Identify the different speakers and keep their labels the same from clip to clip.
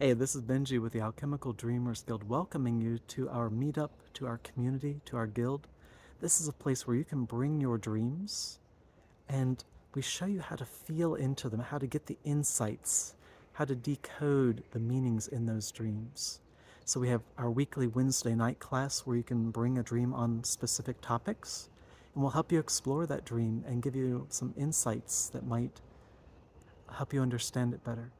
Speaker 1: Hey, this is Benji with the Alchemical Dreamers Guild, welcoming you to our meetup, to our community, to our guild. This is a place where you can bring your dreams and we show you how to feel into them, how to get the insights, how to decode the meanings in those dreams. So we have our weekly Wednesday night class where you can bring a dream on specific topics, and we'll help you explore that dream and give you some insights that might help you understand it better.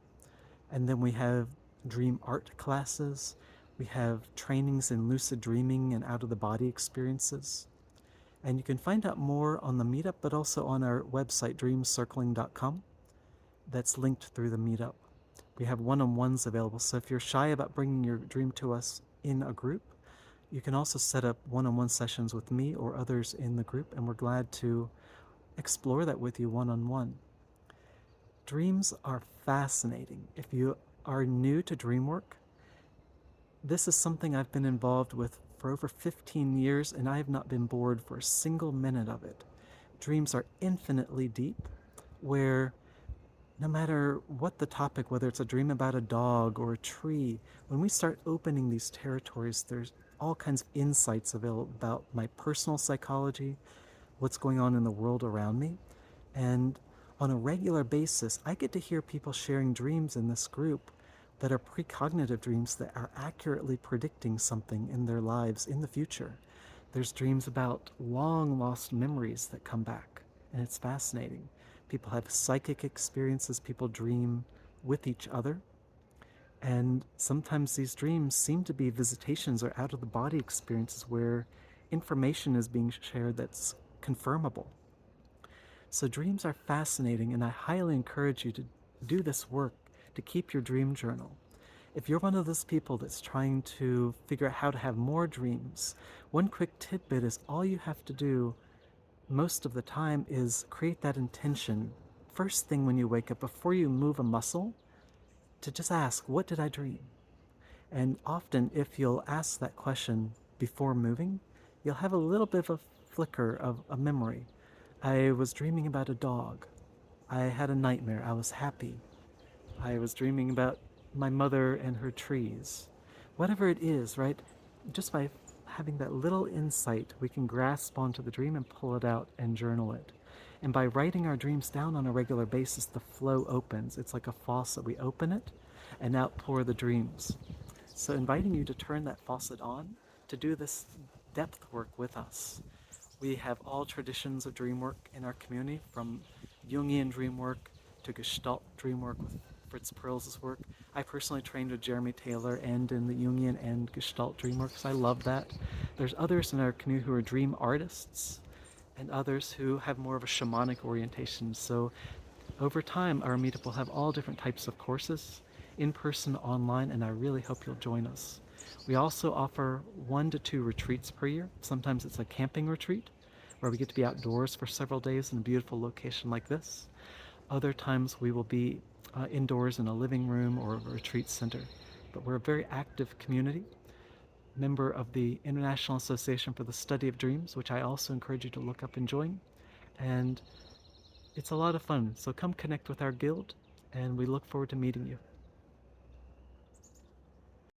Speaker 1: And then we have dream art classes. We have trainings in lucid dreaming and out of the body experiences. And you can find out more on the meetup, but also on our website, dreamcircling.com. That's linked through the meetup. We have one-on-ones available, so if you're shy about bringing your dream to us in a group, you can also set up one-on-one sessions with me or others in the group, and we're glad to explore that with you one-on-one. Dreams are fascinating. If you are new to dreamwork, this is something I've been involved with for over 15 years, and I have not been bored for a single minute of it. Dreams are infinitely deep, where no matter what the topic, whether it's a dream about a dog or a tree, when we start opening these territories, there's all kinds of insights available about my personal psychology, what's going on in the world around me. And on a regular basis, I get to hear people sharing dreams in this group that are precognitive dreams that are accurately predicting something in their lives in the future. There's dreams about long lost memories that come back, and it's fascinating. People have psychic experiences, people dream with each other, and sometimes these dreams seem to be visitations or out of the body experiences where information is being shared that's confirmable. So dreams are fascinating, and I highly encourage you to do this work, to keep your dream journal. If you're one of those people that's trying to figure out how to have more dreams, one quick tidbit is all you have to do most of the time is create that intention first thing when you wake up, before you move a muscle, to just ask, what did I dream? And often, if you'll ask that question before moving, you'll have a little bit of a flicker of a memory. I was dreaming about a dog. I had a nightmare. I was happy. I was dreaming about my mother and her trees. Whatever it is, right? Just by having that little insight, we can grasp onto the dream and pull it out and journal it. And by writing our dreams down on a regular basis, the flow opens. It's like a faucet. We open it and outpour the dreams. So inviting you to turn that faucet on, to do this depth work with us. We have all traditions of dream work in our community, from Jungian dream work to Gestalt dream work with Fritz Perls' work. I personally trained with Jeremy Taylor and in the Jungian and Gestalt dream work, so I love that. There's others in our community who are dream artists and others who have more of a shamanic orientation. So over time, our meetup will have all different types of courses, in person, online, and I really hope you'll join us. We also offer 1 to 2 retreats per year. Sometimes it's a camping retreat where we get to be outdoors for several days in a beautiful location like this. Other times we will be indoors in a living room or a retreat center. But we're a very active community, member of the International Association for the Study of Dreams, which I also encourage you to look up and join. And it's a lot of fun, so come connect with our guild, and we look forward to meeting you.